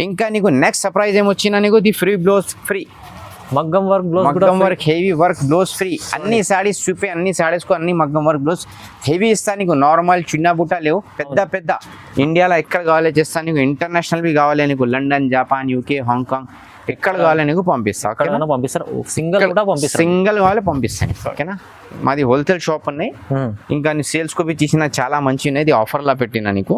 ఇంకా నీకు next surprise ఏమొచ్చినా నీకు ది ఫ్రీ బ్లౌజ్ ఫ్రీ, మగ్గం వర్క్ బ్లౌజ్, మగ్గం work heavy work blouse free. అన్ని సారీస్ చూపి అన్ని సారీస్ కు అన్ని మగ్గం వర్క్ బ్లౌజ్ హెవీ ఇస్తా నీకు. నార్మల్ చిన్న బుట్ట లేవు, పెద్ద పెద్ద ఇండియాలో ఎక్కడ కావాలి చేస్తా నీకు. ఇంటర్నేషనల్ బి కావాలి నీకు, లండన్, జపాన్, యూకే, హాంకాంగ్ ఎక్కడ కావాలి నీకు పంపిస్తా. అక్కడ పంపిస్తారు, సింగిల్ కూడా పంపిస్తారు, సింగిల్ కావాలి పంపిస్తాను. ఓకేనా, మాది హోల్సేల్ షాప్ ఉన్నాయి. ఇంకా నీ సేల్స్ కు తీసిన చాలా మంచి ఉన్నాయి. ఆఫర్ లా పెట్టినా నీకు.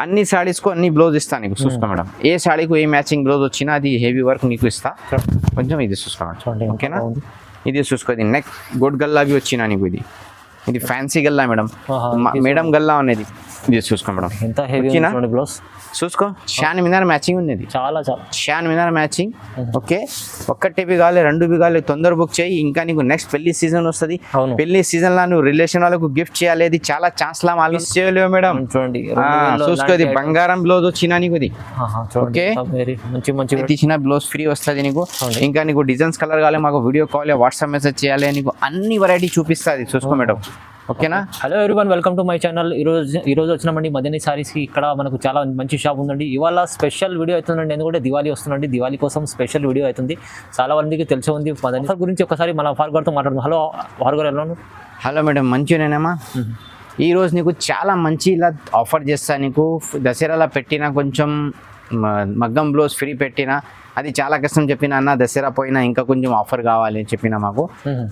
అన్ని సారీస్ కు అన్ని బ్లౌజ్ ఇస్తా నీకు. చూసుకో మేడం, ఏ సాడీకు ఏ మ్యాచింగ్ బ్లౌజ్ వచ్చినా అది హెవీ వర్క్ నీకు ఇస్తా. కొంచెం ఇది చూసుకో మేడం. ఓకేనా, ఇది చూసుకో. ఇది నెక్ గోడ్ గల్లా అవి వచ్చినా నీకు. ఇది ఫ్యాన్సీ గల్లా మేడం, మేడం గల్లా అనేది. ఇది చూసుకో మేడం, ఎంత హెవీ బ్లౌజ్ చూసుకో. షాన్ మీద మ్యాచింగ్ ఉన్నది, చాలా చాలా షాన్ మీద మ్యాచింగ్. ఓకే, ఒక్కటి బి కావాలి, రెండు బి కావాలి, తొందర బుక్ చేయి. ఇంకా నీకు నెక్స్ట్ పెళ్లి సీజన్ వస్తుంది. పెళ్లి సీజన్ లా నువ్వు రిలేషన్ వాళ్ళకు గిఫ్ట్ చేయాలి. అది చాలా ఛాన్స్ లా మిస్ చేయలేవు మేడం. చూడండి, చూసుకో. ఇది బంగారం బ్లౌజ్ వచ్చినా నీకు. ఇది ఓకే, మంచి మంచి తీసిన బ్లౌజ్ ఫ్రీ వస్తుంది నీకు. ఇంకా నీకు డిజైన్స్ కలర్ కావాలి, మాకు వీడియో కాల్ వాట్సాప్ మెసేజ్ చేయాలి. నీకు అన్ని వెరైటీ చూపిస్తుంది. చూసుకో మేడం. ఓకేనా, hello everyone, welcome to my channel. ఈరోజు వచ్చినామండి మదనీ సారీస్కి. ఇక్కడ మనకు చాలా మంచి షాప్ ఉందండి. ఇవాళ స్పెషల్ వీడియో అవుతుందండి, ఎందుకంటే దివాళీ వస్తుందండి. దివాళీ కోసం స్పెషల్ వీడియో అవుతుంది. చాలా మందికి తెలిసి ఉంది మదనీ సార్ గురించి. ఒకసారి మన ఫార్గర్తో మాట్లాడుతున్నాం. హలో ఫార్గర్, ఎలా ఉన్నారు? హలో మేడం, మంచిగానేనమ్మా. ఈరోజు నీకు చాలా మంచి ఇలా ఆఫర్ చేస్తా నీకు. దసరాలో పెట్టిన కొంచెం మగ్గం బ్లౌజ్ ఫ్రీ పెట్టిన, అది చాలా కష్టం చెప్పిన అన్న. దసరా పోయినా ఇంకా కొంచెం ఆఫర్ కావాలి అని చెప్పిన మాకు.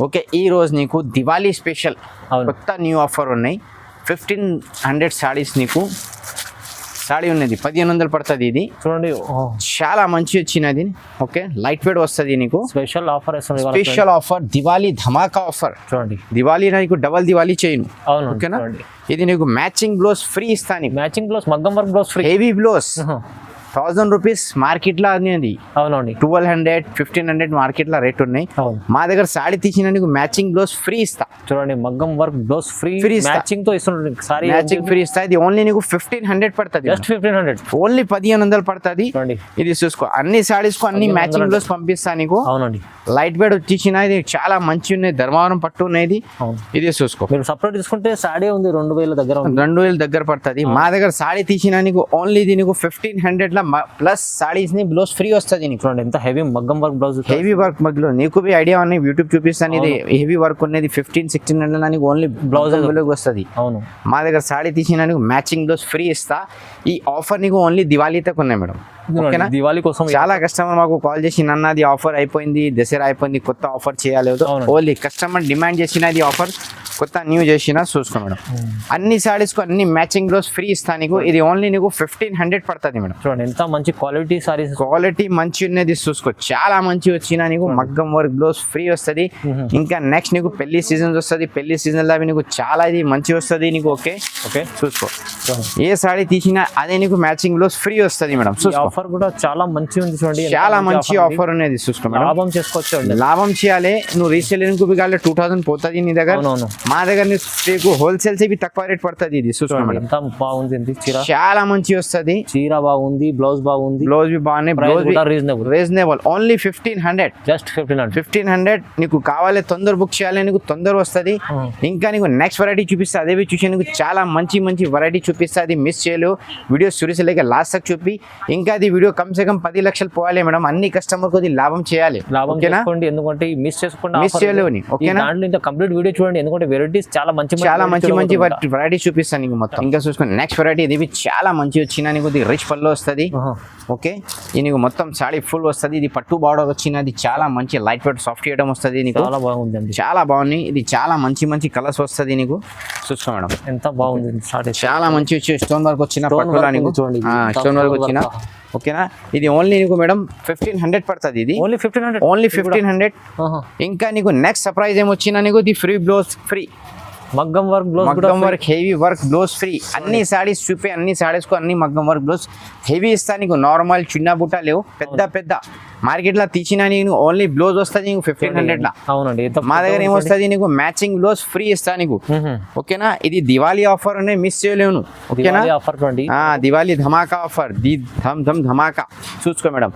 ఓకే, ఈ రోజు నీకు దివాళీ స్పెషల్ కొత్త న్యూ ఆఫర్ ఉన్నాయి. 1500 సారీస్ నీకు సాడీ ఉన్నది, 1500 పడుతుంది. ఇది చూడండి, చాలా మంచి వచ్చినది. ఓకే, లైట్ వెయిట్ వస్తుంది నీకు. Special offer, special offer, Diwali ధమాకా ఆఫర్. చూడండి, దివాళీ నీకు డబల్ దివాళీ చేయను. ఓకేనా, ఇది నీకు మ్యాచింగ్ బ్లౌజ్ ఫ్రీ ఇస్తాను. మ్యాచింగ్ బ్లౌజ్, మగ్గం work blouse free, heavy blouse 1000 rupees market లో అనేది. అవునండి, 1200 1500 మార్కెట్ లో రేట్ ఉన్నాయి. మా దగ్గర సాడీ తీసిన నీకు మ్యాచింగ్ బ్లౌజ్ ఫ్రీ ఇస్తా. చూడండి, మగ్గం వర్క్ బ్లౌజ్ ఫ్రీ మ్యాచింగ్ తో ఇస్తున్నాడు. సారీ మ్యాచింగ్ ఫ్రీ ఇస్తా. ఇది ఓన్లీ నీకు 1500 పడుతుంది. జస్ట్ 1500, ఓన్లీ 1500 పడుతుంది. ఇది చూసుకో, అన్ని సాడీస్ కు అన్ని మ్యాచింగ్ బ్లౌజ్ పంపిస్తా నీకు. అవునండి, లైట్ వెయిట్ వచ్చేసిన, ఇది చాలా మంచి ఉన్నాయి. ధర్మవరం పట్టు ఉన్నాయి. ఇది చూసుకో. మీరు సపరేట్ తీసుకుంటే సాడీ ఉంది 2000 దగ్గర, 2000 దగ్గర పడుతుంది. మా దగ్గర సాడీ తీసిన నీకు ఓన్లీ ఇది నీకు 1500 లా ప్లస్ సాడీస్ ని బ్లౌజ్ ఫ్రీ వస్తుంది నీకు. చూడండి, ఎంత హెవీ మగ్గం వర్క్ బ్లౌజ్, హెవీ వర్క్ మగ్గులో నీకు బి ఐడియా ఉన్నాయి. యూట్యూబ్ చూపిస్తాను. ఇది హెవీ వర్క్ ఉన్నది. 1500-1600 నీకు ఓన్లీ బ్లౌజ్ వస్తుంది. అవును, మా దగ్గర సాడీ తీసిన నీకు మ్యాచింగ్ బ్లౌజ్ ఫ్రీ ఇస్తా. ఈ ఆఫర్ నీకు ఓన్లీ దివాళీ తక్కువ ఉన్నాయి మేడం. దివాళీ కోసం చాలా కస్టమర్ మాకు కాల్ చేసి, నన్నది ఆఫర్ అయిపోయింది, దసరా అయిపోయింది, కొత్త ఆఫర్ చేయాలి. ఓన్లీ కస్టమర్ డిమాండ్ చేసినది ఆఫర్, కొత్త న్యూ చేసిన. చూసుకో మేడం, అన్ని సారీస్ కు అన్ని మ్యాచింగ్ బ్లౌజ్ ఫ్రీ ఇస్తా నీకు. ఇది ఓన్లీ నీకు 1500 పడుతుంది మేడం. చూడండి, ఎంత మంచి క్వాలిటీ సారీస్, క్వాలిటీ మంచి ఉన్నది. చూసుకో, చాలా మంచి వచ్చిన నీకు. మగ్గం వర్క్ బ్లౌజ్ ఫ్రీ వస్తుంది. ఇంకా నెక్స్ట్ నీకు పెళ్లి సీజన్ వస్తుంది. పెళ్లి సీజన్ లో నీకు చాలా ఇది మంచి వస్తుంది నీకు. ఓకే ఓకే, చూసుకో, ఏ సారీ తీసినా అదే నీకు మ్యాచింగ్ బ్లౌజ్ ఫ్రీ వస్తుంది మేడం. ఆఫర్ కూడా చాలా మంచి ఉంది. చూడండి, చాలా మంచి ఆఫర్ అనేది. చూసుకో మేడం, లాభం చేసుకోవచ్చు. లాభం చేయాలి. నువ్వు రీసేలింగ్ కు 2000 పోతుంది నీ దగ్గర. మా దగ్గర నీకు హోల్సేల్ ఇవి తక్కువ రేట్ పడుతుంది. ఇది చూసుకో మేడం, ఎంత బాగుంది చీర, చాలా మంచి వస్తుంది. చీర బాగుంది, బ్లౌజ్ బాగుంది, బ్లౌజ్ బి బాగున్నాయి. రీజనబుల్ ఓన్లీ 1500, జస్ట్ 1500 నీకు కావాలి. తొందర బుక్ చేయాలి, నీకు తొందర వస్తుంది. ఇంకా నీకు నెక్స్ట్ వెరైటీ చూపిస్తా. అదే చూసి నీకు చాలా మంచి మంచి వెరైటీ చూపిస్తా. అది మిస్ చేయలేవు. వీడియో సురేష్ లేక లాస్ట్ తక్ చూపి. ఇంకా అది వీడియో కమ్సే కమ్ 10 లక్షలు పోవాలి మేడం. అన్ని కస్టమర్ కు లాభం చేయాలి. లాభం చేసుకోండి, ఎందుకంటే మిస్ చేసుకోండి, మిస్ చేయలేవు. ఓకేనా, దాంట్లో ఇంకా కంప్లీట్ వీడియో చూడండి, ఎందుకంటే వెరైటీస్ చాలా మంచి వెరైటీ చూపిస్తాను నీకు మొత్తం. ఇంకా చూసుకోండి, నెక్స్ట్ వెరైటీ ఇది చాలా మంచి వచ్చిన నీకు. రిచ్ పళ్ళు వస్తుంది. ఓకే, ఇది నీకు మొత్తం సాడీ ఫుల్ వస్తుంది. ఇది పట్టు బార్డర్ వచ్చినది. చాలా మంచి లైట్ వెయిట్ సాఫ్ట్ చేయడం వస్తుంది నీకు. చాలా బాగుంది, చాలా బాగుంది. ఇది చాలా మంచి మంచి కలర్స్ వస్తుంది నీకు. చూసుకో మేడం, ఎంత బాగుంది. చాలా మంచి వచ్చి స్టోన్ వర్క్ వచ్చిన పట్టులా నీకు. స్టోన్ వర్క్ వచ్చిన. ఓకేనా, ఇది ఓన్లీ నీకు మేడం 1500 పడుతుంది. ఇది ఓన్లీ 1500. ఇంకా నీకు నెక్స్ట్ సర్ప్రైజ్ ఏమొచ్చినా నీకు ది ఫ్రీ బ్లౌజ్ ఫ్రీ, మగ్గం వర్క్ బ్లౌజ్, మగ్గం work heavy work blouse free. అన్ని సారీస్ చూపి అన్ని సారీస్ కు అన్ని మగ్గం వర్క్ బ్లౌజ్ హెవీ ఇస్తా నీకు. నార్మల్ చిన్న బుట్ట లేవు, పెద్ద పెద్ద మార్కెట్లో తీసిన నీకు ఓన్లీ బ్లౌజ్ వస్తుంది నీకు 1500 లా. అవునండి ఎంత మా దగ్గర ఏమొస్తుంది నీకు మ్యాచింగ్ బ్లౌజ్ ఫ్రీ ఇస్తా నీకు. ఓకేనా, ఇది దివాళీ ఆఫర్ ఉన్నాయి, మిస్ చేయలేను. ఓకేనా, ఆఫర్ అండి, దివాళీ ధమాకా ఆఫర్, ధమ్ ధమ్ ధమాకా. చూసుకో మేడం,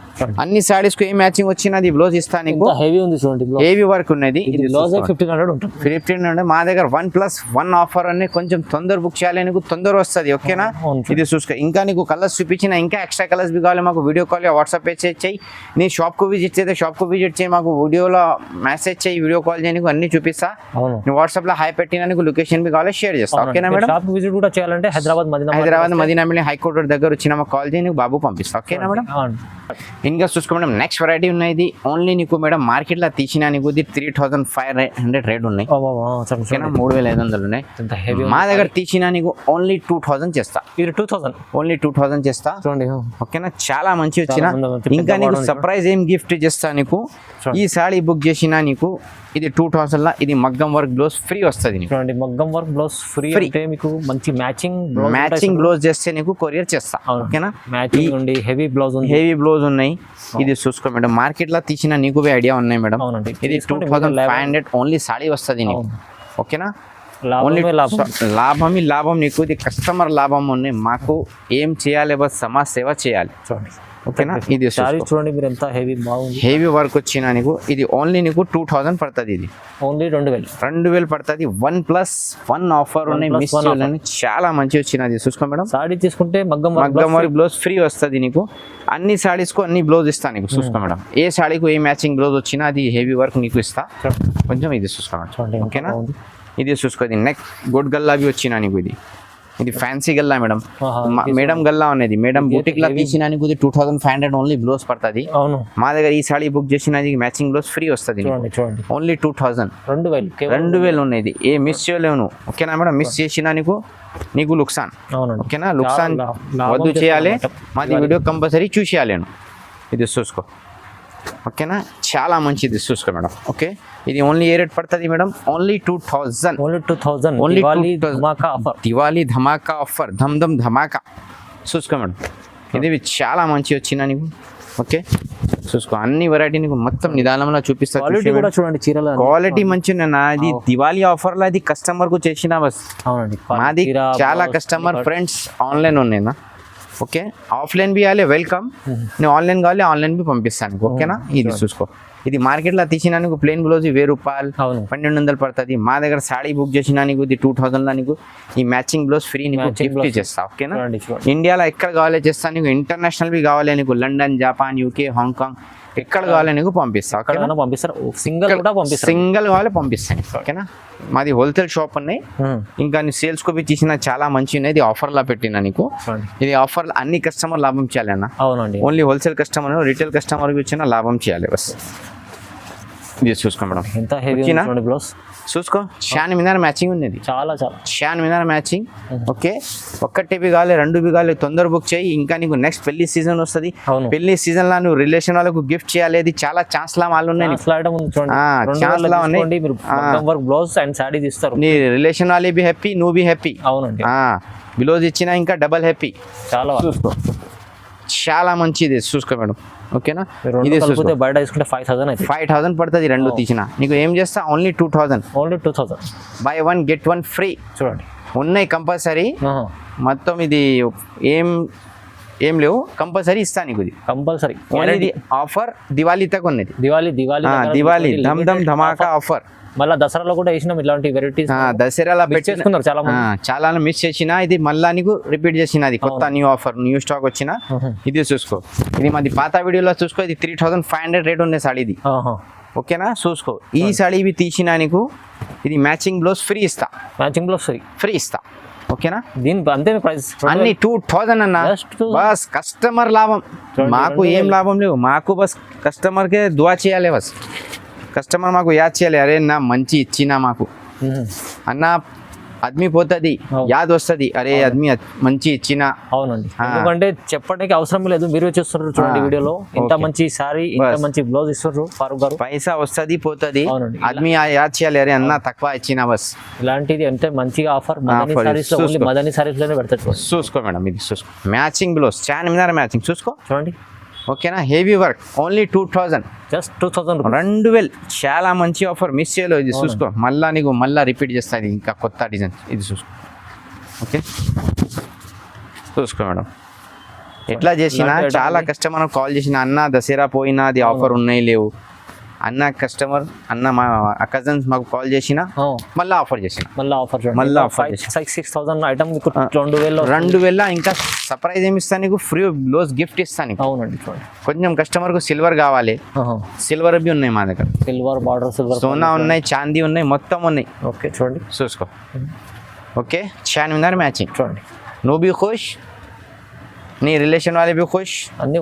అన్ని సారీస్ కు ఏ మ్యాచింగ్ వచ్చినది బ్లౌజ్ ఇస్తా నీకు. హెవీ ఉంది చూడండి, హెవీ వర్క్ ఉన్నది. ఇది బ్లౌజ్ 1500 ఉంటుంది. 1500 మా దగ్గర 1+1 ఆఫర్ అనే కొంచెం తొందర బుక్ చేయాలి, నీకు తొందర వస్తుంది. ఓకేనా, ఇది చూసుకో. ఇంకా నీకు కలర్స్ చూపించిన, ఇంకా ఎక్స్ట్రా కలర్స్ బి కావాలి మాకు వీడియో కాల్ వాట్సాప్ చేయి. నీ షాప్ కు విజిట్ చేస్తే షాప్ కు విజిట్ చేయి, మాకు వీడియోలో మెసేజ్ చేయి, వీడియో కాల్ చేయి, నీకు అన్ని చూపిస్తా. నువ్వు వాట్సాప్ లో హాయ్ పెట్టినా నీకు లొకేషన్ బి కావాలి షేర్ చేస్తా. ఓకేనా మేడం, షాప్ విజిట్ కూడా చేయాలంటే హైదరాబాద్ మదీనా మిల్ హైకోర్ట్ రోడ్ దగ్గర వచ్చి మాకు కాల్ చేయి, నీకు బాబు పంపిస్తా. ఓకేనా మేడం, ఇంకా చూసుకో మేడం. నెక్స్ట్ వెరైటీ ఉన్నది ఓన్లీ నీకు మేడం మార్కెట్ లో తీసిన నీకు 3500 రేట్ ఉన్నాయి. ఓకేనా, 3500 ఉన్నాయి. మా దగ్గర తీసిన నీకు ఓన్లీ 2000 చేస్తా. ఇది 2000 ఓన్లీ 2000 చేస్తా చూడండి. ఓకేనా, చాలా మంచి వచ్చిన. ఇంకా నీకు సర్ప్రైజ్ ఏం గిఫ్ట్ చేస్తా నీకు, ఈ సారీ బుక్ చేసినా నీకు ఇది 2000 లా ఇది మగ్గం వర్క్ బ్లౌజ్ ఫ్రీ వస్తుంది నీకు. చూడండి, మగ్గం వర్క్ బ్లౌజ్ ఫ్రీ అంటే మీకు మంచి మ్యాచింగ్ బ్లౌజ్ చేస్తే నీకు కొరియర్ చేస్తా. ఓకేనా, మ్యాచింగ్ ఉంది, హెవీ బ్లౌజ్ ఉన్నాయి. ఇది చూసుకో మేడం, మార్కెట్ లో తీసిన నీకు ఐడియా ఉన్నాయి మేడం. ఇది 2500 ఓన్లీ సారీ వస్తుంది నీకు. ఓకేనా, ఓన్లీ లాభం నీకు, ఇది కస్టమర్ లాభం ఉన్నాయి. మాకు ఏం చేయాలి, బస్ సమాజ్ సేవ చేయాలి. చూడండి. ఓకేనా, ఇది చూడండి మీరు ఎంత హెవీ బాగుంది, హెవీ వర్క్ వచ్చిన నీకు ఇది ఓన్లీ నీకు 2000 పడుతుంది. ఇది ఓన్లీ 2000 పడుతుంది. 1+1 ఆఫర్ ఉన్నాయి, మిస్ చేయాలని. చాలా మంచి వచ్చినది. చూసుకో మేడం, సారీ తీసుకుంటే మగ్గం వర్క్ బ్లౌజ్ ఫ్రీ వస్తుంది నీకు. అన్ని సారీస్ కు అన్ని బ్లౌజ్ ఇస్తా నీకు. చూసుకో మేడం, ఏ సాడీకు ఏ మ్యాచింగ్ బ్లౌజ్ వచ్చినా అది హెవీ వర్క్ నీకు ఇస్తా. కొంచెం ఇది చూసుకో మేడం. ఓకేనా, ఇది చూసుకో. ఇది నెక్ గోడ్ గల్లా బి వచ్చిన నీకు. ఇది ఫ్యాన్సీ గల్లా మేడం, మేడం గల్లా ఉన్నది. మేడం బూటిక్ లా తీసిన నీకు 2500 ఓన్లీ బ్లౌజ్ పడుతుంది. మా దగ్గర ఈ సాడీ బుక్ చేసినది మ్యాచింగ్ బ్లౌజ్ ఫ్రీ వస్తుంది. ఓన్లీ 2000 2000 ఉన్నది. ఏ మిస్ చేయలేవు నువ్వు. ఓకేనా మేడం, మిస్ చేసినా నీకు లుక్సాన్. ఓకేనా, లుక్సాన్ వద్దు చేయాలి. మాది వీడియో కంపల్సరీ చూసేయాలి. ఇది చూసుకో. ఓకేనా, చాలా మంచిది. చూసుకో మేడం. ఓకే, ఇది ఓన్లీ ఏ రేట్ పడుతుంది మేడం, ఓన్లీ 2000. ఓన్లీ దివాళీ ధమాకా ఆఫర్, ధమ్ ధమ్ ధమాకా. చూసుకో మేడం, ఇది చాలా మంచి వచ్చిన నీకు. ఓకే, చూసుకో. అన్ని వెరైటీ నీకు మొత్తం నిదానంలో చూపిస్తా. చూడండి, చీరల క్వాలిటీ మంచిగా. నాది దివాళీ ఆఫర్ లో అది కస్టమర్ కు చేసిన బస్. మాది చాలా కస్టమర్ ఫ్రెండ్స్ ఆన్లైన్ ఉన్నాయినా. ఓకే, ఆఫ్లైన్ బి కావాలి వెల్కమ్, నేను ఆన్లైన్ కావాలి ఆన్లైన్ బి పంపిస్తాను. ఓకేనా, ఇది చూసుకో. ఇది మార్కెట్ లో తీసిన నీకు ప్లెయిన్ బ్లౌజ్ 1000 రూపాయలు 1200 పడుతుంది. మా దగ్గర సాడీ బుక్ చేసిన నీకు ఇది 2000 లో నీకు ఈ మ్యాచింగ్ బ్లౌజ్ ఫ్రీ నీకు గిఫ్ట్ చేస్తా. ఓకేనా, ఇండియాలో ఎక్కడ కావాలి చేస్తా నీకు. ఇంటర్నేషనల్ బి కావాలి నీకు, లండన్, జపాన్, యూకే, హాంకాంగ్ ఎక్కడ కావాలి నీకు పంపిస్తా. సింగిల్ కావాలి పంపిస్తాను. ఓకేనా, మాది హోల్సేల్ షాప్ ఉన్నాయి. ఇంకా సేల్స్ కు తీసిన చాలా మంచి ఉన్నాయి. ఇది ఆఫర్ లా పెట్టినా నీకు. ఇది ఆఫర్ అన్ని కస్టమర్ లాభం చేయాలి అన్న. Only wholesale customer, retail customer వచ్చిన లాభం చేయాలి బస్. ఇది చూసుకో మేడం, ఎంత హెవీ బ్లౌజ్ చూసుకో. షాన్ మీద మ్యాచింగ్ ఉన్నది, చాలా షాన్ మీద మ్యాచింగ్. ఓకే, ఒక్కటి బి కావాలి 2 బి కావాలి తొందర బుక్ చేయి. ఇంకా నీకు నెక్స్ట్ పెళ్లి సీజన్ వస్తుంది. పెళ్లి సీజన్ లా నువ్వు రిలేషన్ వాళ్ళకు గిఫ్ట్ చేయాలి. అది చాలా ఛాన్స్ లా వాళ్ళు ఉన్నాయి. బ్లౌజ్ అండ్ సారీ తీస్తారు. నీ రిలేషన్ వాళ్ళే బి హ్యాపీ, నువ్వు బి హ్యాపీ. అవునండి, బ్లౌజ్ ఇచ్చినా ఇంకా డబల్ హ్యాపీ. చాలా చూసుకో, చాలా మంచిది. చూసుకో మేడం. ఓకేనా, ఇది బయట తీసుకుంటే 5000 పడుతుంది. 2 తీసిన నీకు ఏం చేస్తా, ఓన్లీ 2000. By 1 get 1 free. చూడండి, ఉన్నాయి కంపల్సరీ మొత్తం. ఇది ఏం లేవు, కంపల్సరీ ఇస్తా నీకు. ఇది కంపల్సరీ ఇది ఆఫర్ దివాళీ తక్ ఉన్నది. దివాళీ ధమ్ ధమ్ ధమాకా ఆఫర్. మళ్ళీ దసరాలో కూడా వేసినాం ఇలాంటి వెరైటీస్. దసరాలో పెట్టుకున్నారు చాలా మిస్ చేసిన. ఇది మళ్ళా నీకు రిపీట్ చేసిన. అది కొత్త న్యూ ఆఫర్, న్యూ స్టాక్ వచ్చిన. ఇది చూసుకో. ఇది మాది పాత వీడియోలో చూసుకో. ఇది 3500 రేట్ ఉంది సాడీ ఇది. ఓకేనా, చూసుకో. ఈ సాడీ ఇవి తీసిన నీకు ఇది మ్యాచింగ్ బ్లౌజ్ ఫ్రీ ఇస్తా. ఫ్రీ ఇస్తా. ఓకేనా, దీని అంతే ప్రైస్ అన్ని 2000 అన్న. బస్ కస్టమర్ లాభం, మాకు ఏం లాభం లేవు. మాకు బస్ కస్టమర్ కే దువా చేయాలి. బస్ కస్టమర్ మాకు యాద్ చేయాలి. అరే నా మంచి ఇచ్చినా మాకు అన్న ఆద్మీ పోతుంది, యాద్ వస్తుంది. అరే ఆద్మీ మంచి ఇచ్చిన. అవునండి, ఎందుకంటే చెప్పడానికి అవసరం లేదు. మీరు చూస్తున్నారు చూడండి వీడియోలో, ఇంత మంచి సారీ, ఇంత మంచి బ్లౌజ్ ఇస్తారు ఫారూక్ గారు. పైసా వస్తుంది పోతుంది, ఆద్మీ యాద్ చేయాలి. అరే అన్న తక్కువ ఇచ్చిన బస్. ఇలాంటిది అంటే మంచిగా ఆఫర్ మదనీ సారీస్ లోనే పెడతారు. చూసుకో మేడం, ఇది చూసుకో. మ్యాచింగ్ బ్లౌజ్ చాన్ మీద మ్యాచింగ్ చూసుకో. చూడండి, ఓకేనా, heavy work only 2000. Just 2000 rupees. 2000 చాలా మంచి ఆఫర్, మిస్ చేయలేదు. ఇది చూసుకో, మళ్ళా రిపీట్ చేస్తుంది ఇంకా కొత్త డిజైన్. ఇది చూసుకో, ఓకే చూసుకో మేడం. ఎట్లా చేసినా చాలా కస్టమర్ కాల్ చేసిన, అన్న దసరా పోయినా అది ఆఫర్ ఉన్నాయి లేవు అన్న, కస్టమర్ అన్న మా కజన్స్ మాకు కాల్ చేసిన మళ్ళీ ఆఫర్ చేసిన, మళ్ళీ ఆఫర్ మళ్ళీ ఆఫర్ 6,000 ఐటమ్ మీకు 2000 ఇంకా సర్ప్రైజ్ ఏమి ఇస్తాను నీకు, ఫ్రీ బ్లౌజ్ గిఫ్ట్ ఇస్తాను. అవునండి చూడండి. కొంచెం కస్టమర్కు సిల్వర్ కావాలి, సిల్వర్ బి ఉన్నాయి మా దగ్గర, సిల్వర్ బార్డర్, సిల్వర్ సోనా ఉన్నాయి, చాందీ ఉన్నాయి, మొత్తం ఉన్నాయి. ఓకే చూడండి, చూసుకో. ఓకే చార్మినార్ మ్యాచింగ్ చూడండి. నువ్వు भी खुश, నీ రిలేషన్ వాళ్ళే भी खुश, అన్ని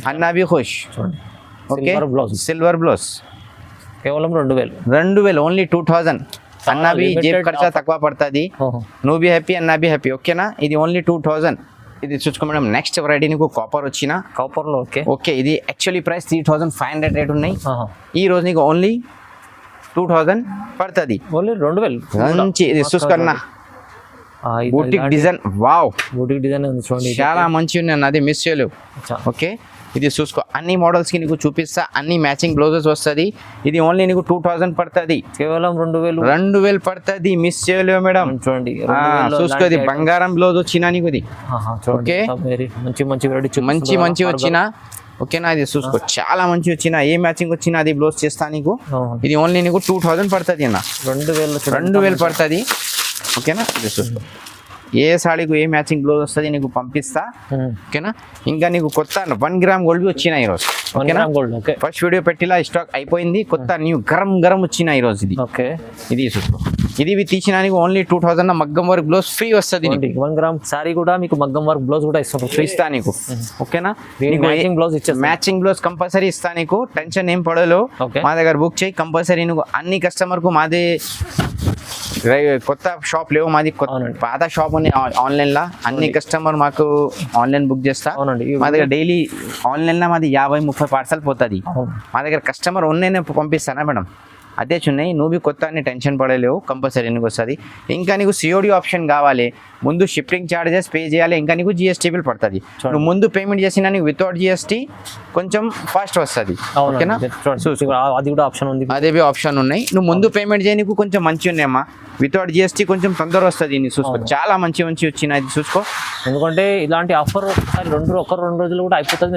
అన్నా भी खुश. చూడండి. Okay silver blouse, silver blouse కేవలం 2000 ఓన్లీ 2000. అన్నా బి జేబ్ ఖర్చా తక్కువ పడుతుంది, నువ్వు బి హ్యాపీ, అన్నా బి హ్యాపీ. ఓకేనా, ఇది ఓన్లీ 2000. ఇది చూసుకో మేడం. నెక్స్ట్ వెరైటీ నీకు కాపర్ వచ్చిన, కాపర్లో ఓకే. ఓకే ఇది యాక్చువల్లీ ప్రైస్ 3500 రేట్ ఉన్నాయి, ఈ రోజు నీకు ఓన్లీ 2000 పడుతుంది. ఓన్లీ 2000. మంచి ఇది చూసుకున్నా, boutique design, wow boutique design ఉంది చూడండి, చాలా మంచి ఉన్నాయి, అది మిస్ చేయలేవు. ఓకే ఇది చూసుకో, అన్ని మోడల్స్కి నీకు చూపిస్తా, అన్ని మ్యాచింగ్ బ్లౌజెస్ వస్తుంది. ఇది ఓన్లీ నీకు 2000 పడుతుంది, కేవలం 2000 పడుతుంది, మిస్ చేయలేవు మేడం. చూడండి చూసుకో, ఇది బంగారం బ్లౌజ్ వచ్చిన నీకు, ఇది ఓకే మంచి వెరైటీ, మంచి వచ్చిన. ఓకేనా, ఇది చూసుకో చాలా మంచి వచ్చిన, ఏ మ్యాచింగ్ వచ్చినా అది బ్లౌజ్ చేస్తా నీకు. ఇది ఓన్లీ నీకు 2000 పడుతుంది అన్న, 2000 పడుతుంది. ఓకేనా, ఇది చూసుకో, ఏ సాడీకు ఏ మ్యాచింగ్ బ్లౌజ్ వస్తుంది నీకు పంపిస్తా. ఓకేనా, ఇంకా నీకు కొత్త 1 గ్రామ్ గోల్డ్ వచ్చిన ఈరోజు. ఓకేనా, ఫస్ట్ వీడియో పెట్టిలా స్టాక్ అయిపోయింది, కొత్త న్యూ గరం వచ్చిన ఈరోజు. ఇది ఓకే, ఇది చూసుకో, ఇది తీసిన నీకు ఓన్లీ 2000 మగ్గం వర్క్ బ్లౌజ్ ఫ్రీ వస్తుంది. 1 గ్రామ్ సారీ కూడా మీకు మగ్గం వర్క్ బ్లౌజ్ కూడా ఇస్తా నీకు. ఓకేనా, మ్యాచింగ్ బ్లౌజ్ ఇచ్చేస్తా, మ్యాచింగ్ బ్లౌజ్ కంపల్సరీ ఇస్తా నీకు, టెన్షన్ ఏం పడలో. మా దగ్గర బుక్ చేయి కంపల్సరీ. నువ్వు అన్ని కస్టమర్ కు మాది కొత్త షాప్ లేవు, మాది పాత షాప్ ఉంది ఆన్లైన్ లా. అన్ని కస్టమర్ మాకు ఆన్లైన్ బుక్ చేస్తా. మా దగ్గర డైలీ ఆన్లైన్ లో మాది 50-30 పార్సల్ పోతుంది. మా దగ్గర కస్టమర్ ఆన్లైన్ పంపిస్తానా మేడం, అదే చున్నాయి. నువ్వు కొత్త అన్ని టెన్షన్ పడలేవు, కంపల్సరీ నీకు వస్తుంది. ఇంకా నీకు సిఓడి ఆప్షన్ కావాలి, ముందు షిప్పింగ్ ఛార్జెస్ పే చేయాలి, ఇంకా నీకు జిఎస్టీ బిల్ పడుతుంది. నువ్వు ముందు పేమెంట్ చేసినా నీకు వితౌట్ జిఎస్టీ కొంచెం ఫాస్ట్ వస్తుంది. ఓకేనా, అది కూడా ఆప్షన్ ఉంది, అదే ఆప్షన్ ఉన్నాయి. నువ్వు ముందు పేమెంట్ చేయ నీకు కొంచెం మంచి ఉన్నాయమ్మా, వితౌట్ జిఎస్టీ కొంచెం తొందర వస్తుంది. నీ చూసుకో, చాలా మంచి వచ్చినాయి. ఇది చూసుకో, ఎందుకంటే ఇలాంటి ఆఫర్ రెండు రోజులు కూడా అయిపోతుంది,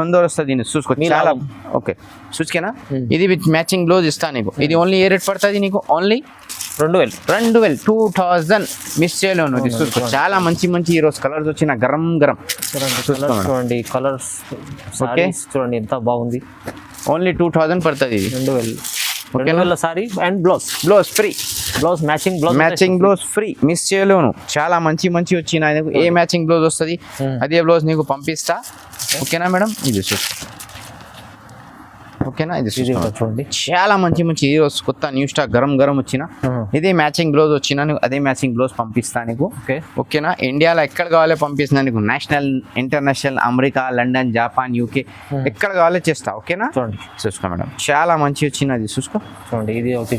తొందర వస్తుంది. చూసుకో చాలా ఓకే. చూసుకేనా, ఇది విత్ మ్యాచింగ్ బ్లౌజ్ ఇస్తా నీకు. ఇది ఓన్లీ ఏ రేట్ పడుతుంది నీకు, ఓన్లీ 2000 మిస్ చేయలేను. ఇది చూసుకో, చాలా మంచి ఈరోజు కలర్స్ వచ్చిన గరం చూడండి, కలర్స్ ఓకే చూడండి ఎంత బాగుంది. ఓన్లీ 2000 పడుతుంది, ఇది 2000 sorry and blouse free, matching blouse free, miss చేయలేను. చాలా మంచి వచ్చిన, ఏ మ్యాచింగ్ బ్లౌజ్ వస్తుంది అదే బ్లౌజ్ నీకు పంపిస్తా. ఓకేనా మేడం, ఇది చూసుకో. ఓకేనా, ఇది చూడండి, చాలా మంచి ఈరోజు కొత్త న్యూ స్టాక్ గరం వచ్చిన, ఇదే మ్యాచింగ్ బ్లౌజ్ వచ్చిన, అదే మ్యాచింగ్ బ్లౌజ్ పంపిస్తా నీకు. ఓకేనా, ఇండియాలో ఎక్కడ కావాలో పంపిస్తున్నా నీకు, national, international, America, London, Japan, UK ఎక్కడ కావాలో చేస్తా. ఓకేనా, చూసుకో మేడం, చాలా మంచి వచ్చినది. చూసుకో చూడండి, ఇది ఒకటి.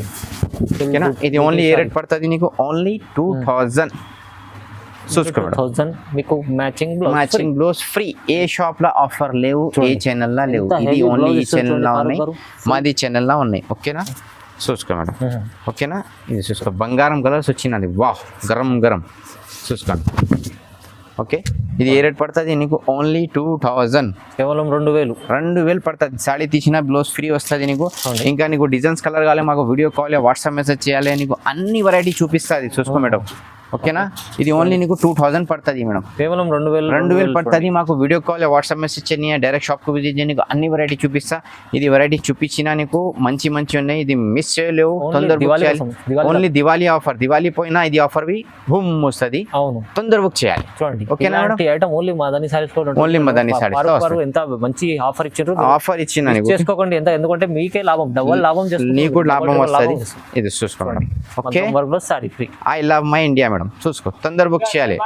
ఓకేనా, ఇది ఓన్లీ ఏ రేట్ పడుతుంది నీకు, ఓన్లీ 2000. చూసుకో మేడం, 2000 మీకు మ్యాచింగ్ బ్లౌజ్ ఫ్రీ. ఏ షాప్ లో ఆఫర్ లేవు, ఏ ఛానల్ లా లేవు, ఇది ఓన్లీ ఈ ఛానల్ లా ఉన్నాయి, మాది ఛానల్ లా ఉన్నాయి. ఓకేనా, చూసుకో మేడం. ఓకేనా, ఇది చూసుకో, బంగారం కలర్స్ వచ్చినది, వాహ్ గరం చూసుకోండి. ఓకే, ఇది ఏ రేట్ పడుతుంది నీకు, ఓన్లీ 2000, కేవలం 2000 పడుతుంది. సాడీ తీసిన బ్లౌజ్ ఫ్రీ వస్తుంది నీకు. ఇంకా నీకు డిజైన్స్ కలర్ కావాలి, మాకు వీడియో కాల్, వాట్సాప్ మెసేజ్ చేయాలి, నీకు అన్ని వెరైటీ చూపిస్తుంది. చూసుకో మేడం. ఓకేనా, ఇది ఓన్లీ నీకు 2000 పడుతుంది మేడం, కేవలం 2000 పడుతుంది. మాకు వీడియో కాల్, వాట్సాప్ మెసేజ్ చేయని, డైరెక్ట్ షాప్ కు విజిట్ చేయని, అన్ని వెరైటీ చూపిస్తా. ఇది వెరైటీ చూపించినా నీకు మంచి ఉన్నాయి, ఇది మిస్ చేయలేవు, తొందర బుక్ చేయాలి. ఓన్లీ దివాళీ ఆఫర్, దివాళీ పోయినా ఇది ఆఫర్ వి హూమ్ వస్తుంది, తొందర బుక్ చేయాలి. ఓకేనా madam, item only Madani saris, only Madani saris. ఎంత మంచి ఆఫర్ ఇచ్చిన చేసుకోకండి, ఎందుకంటే మీకే లాభం, డబుల్ లాభం, నీకు లాభం వస్తుంది. ఇది చూసుకోండి. Okay, sorry free. I love my India madam, చూసుకో, తొందర బుక్ చేయాలి.